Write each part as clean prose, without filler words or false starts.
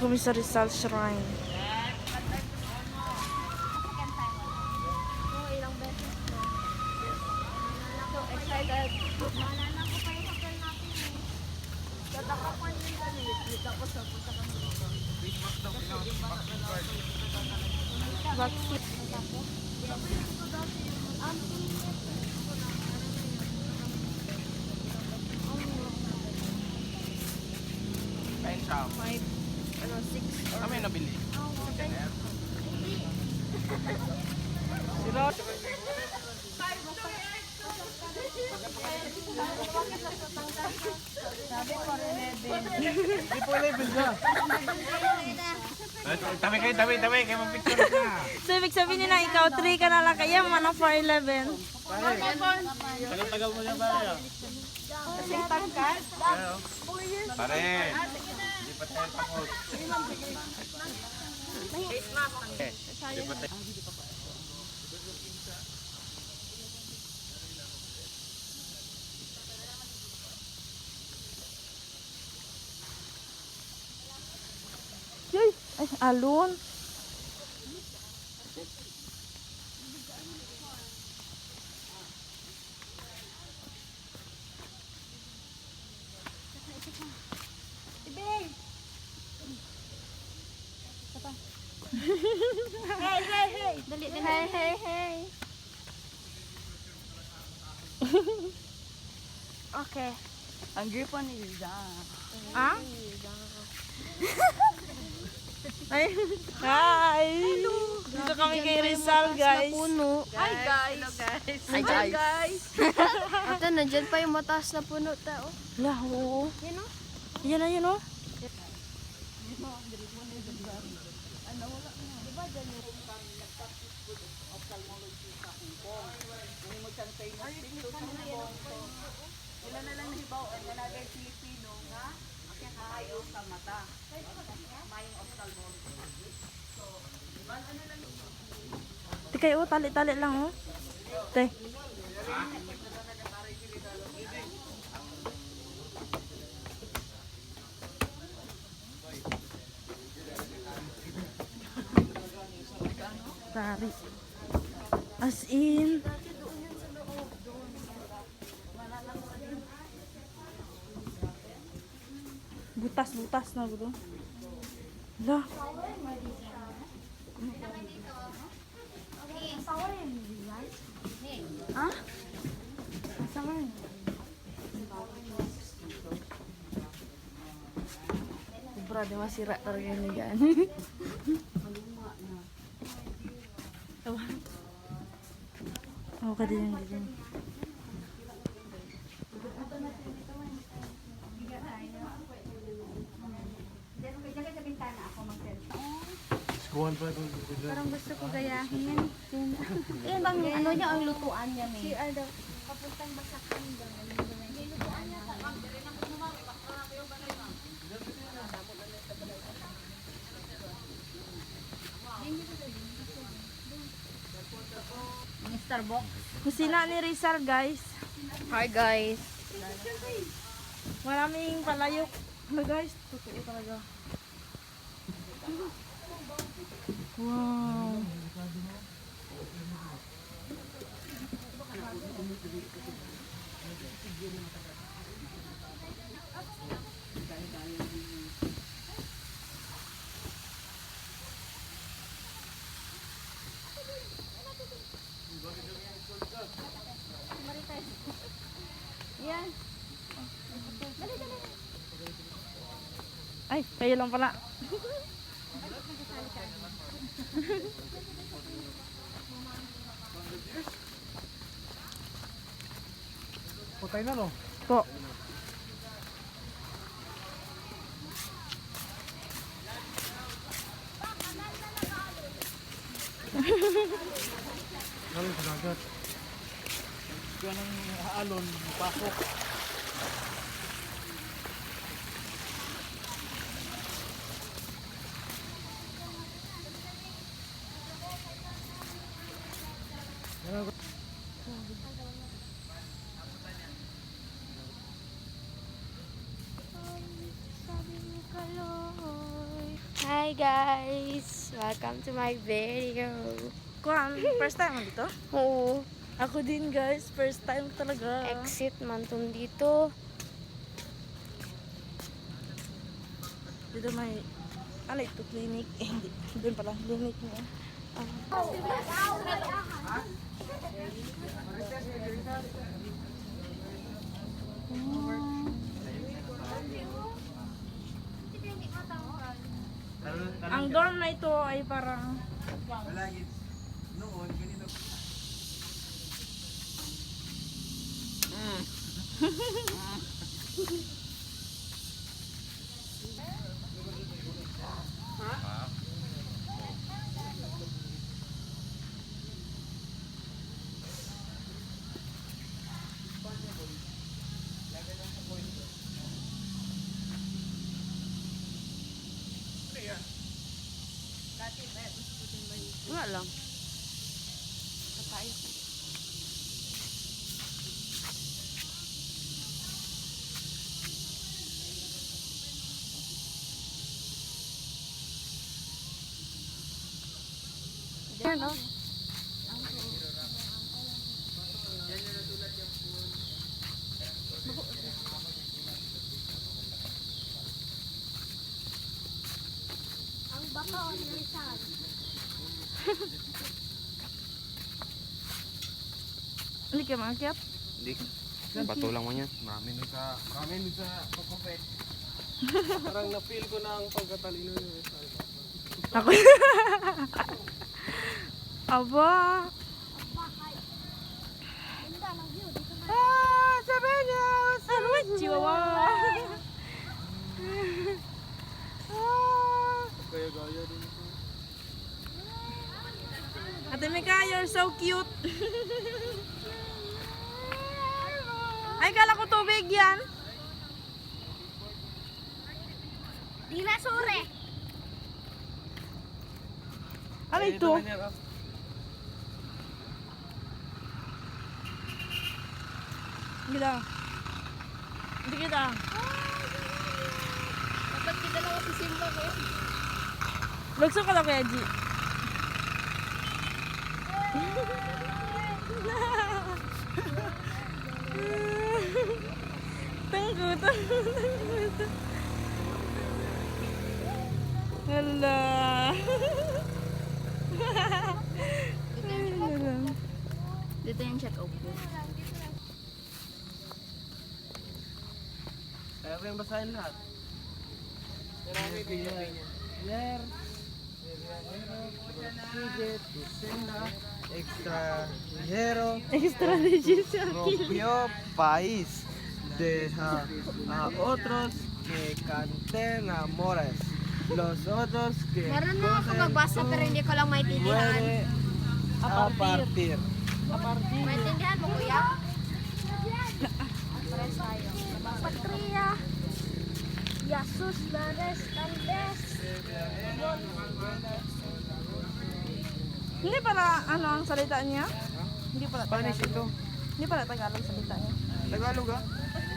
kami sa Rizal Shrine. Ilang beses na. So excited. Maalala ko pa yung hotel natin eh. Tatakapan yung ganit. Dito ako sa punta kami dito. Bakit? Ayun siya. 6 Kami nabili. Sabi ko rin, Hindi po 11 siya. Tabi kayo, tabi. Kayo mag-picture na. So, ibig sabihin nila, ikaw 3 ka na lang kaya, mana 4'11". Tagal-tagal mo niya pare. kasi tangkad. Pare. Hindi pa tayo takot. Hindi pa tayo. Yay! Ay, alon. Hey! Dali. Hey! Okay. Ang gripo ni Liza. Ah? Ay, hi! Dito kami kay Rizal, guys. Hi guys! Hi guys. Ate, nandyan pa yung mataas na puno tao. Lah, oo. Yan o. Yan na yun, oh. Ilan na lang nahibaw ang nalagay Pilipino nga akyat kaayo sa mata. Mayong ophthalmologist. Di kayo, tali-tali lang, oh. Te. Tari. As in. Butas-butas na bro. Lah. Ah? Sama rin. Sobra, di masira talaga yun yan. Okay din din. Kuhan pa ito. Parang gusto ko gayahin. Yan bang ano niya, ang lutuan niya may? CR daw. Papuntang Basakan daw. May lutuan niya. Ang Starbucks. Kusina ni Rizal, guys. Hi guys. Maraming palayok. Ano guys, totoo talaga. Wow. Yan. Ay, kayo lang pala. Patay na no? Po. Galing sa dagat. Kaya nang alon, pasok. Sabi ni Kaloy. Hi guys! Welcome to my video. Kuan, first time mo dito? Oo, Ako din guys, first time talaga. exit man tun dito. Dito may, ano ito, clinic? Eh, hindi. Doon pala, clinic niya. Ang dorm na ito ay parang wala lang. Yan no? Ang baka o nilisan. Hindi ka maakyat? Hindi. Patulang mo niya. Marami nun sa pagkopek. Parang na-feel ko na ang pagkatalino niyo. Ako. Aba. Ah, sabi niya. Ano ba? Chihuahua. Ah. Gaya-gaya din ito. Ate Mika, you're so cute. Ay, kala ko tubig yan. Di na sore. Ano ito? Gila. Hindi kita. Dapat kita lang si Simba ko yun. Lugso ka lang kaya, G. Tunggu. Hala. Dito yung check out ko. Kaya ko yung basahin lahat. Marami din niya. Ler. Extrajudicial Propio país deja a otros que canten amores. Los otros que Marunong ako magbasa pero hindi ko lang maintindihan. puede a partir. Maintindihan mo kuya? Pares tayo. Patria. Jesus Lares Caldes. Hindi pala ano ang salita niya? Hindi pala Spanish Tagalog. ito. Hindi pala Tagalog salita niya. Tagalog ah.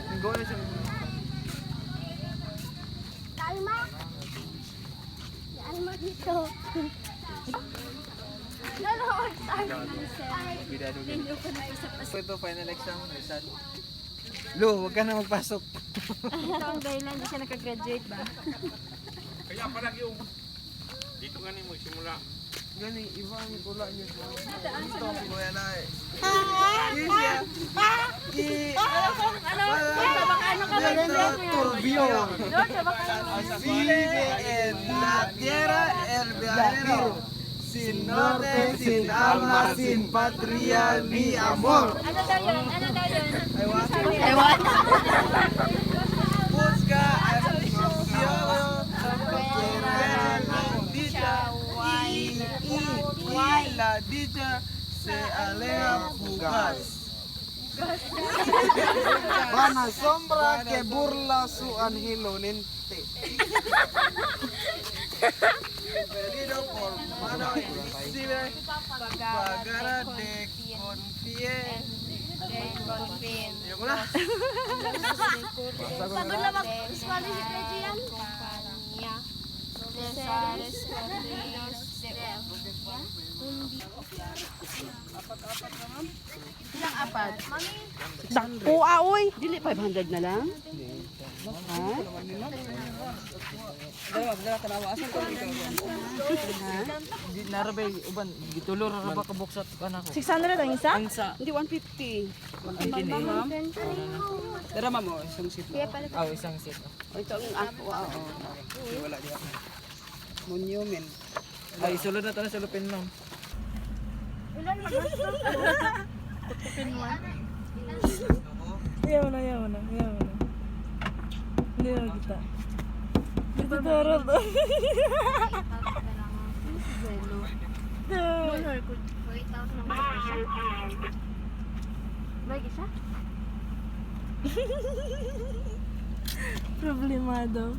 Linggo na siya. Kalma. Kalma dito. Nanood tayo. Ito final exam. Result. Lu, huwag ka na magpasok. Ito ang dahilan hindi siya nakagraduate ba? Kaya pala yung dito nga mo simula. Gani, iba ang pula niya. Ito ang pinuya na eh. Ano ka ba? Turbio. Vive en la tierra el viajero. Sin norte, sin alma, sin patria ni amor. Ano daw yun? Ano daw yun? Ewan. Busca el cielo, tierra bendita y la dicha se aleja fugaz. Van a sombra que burla su angelonente. Pedido por mano invisible, pagara de confie. Ayoko na. Pagod na mag-Spanish si Reggie yan? Ilang apat? Dakpo oy. Dili 500 na lang? Ha? Di narabay uban gitulo ra ba ka box at kana ko. 600 ang isa? Ansa. Hindi 150. Tara mamo isang seat. Aw isang seat. O ito ang ako. Oo. Wala di ako. Monument. Ay sulod na to na sulupin ma'am. Yaw na. Hindi na kita. Dito taro to. Lagi siya? Problemado.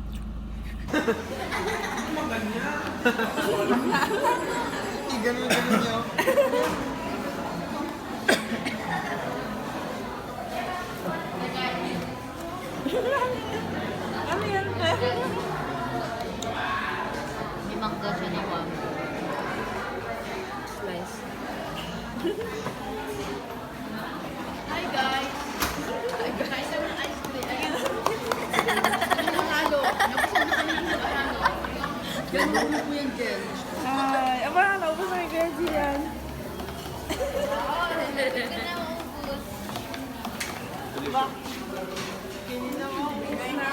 Ganun niyo. Ano yan? May mangga siya na wag. Slice. Hi guys! Hi guys! Ano ang ice cream? Ayun. Ang halo. Nabusan na kami ng halo. Ganda mo po yan, Jen. Ay, aba, naubos na yung gaji yan. Kini na maubos na.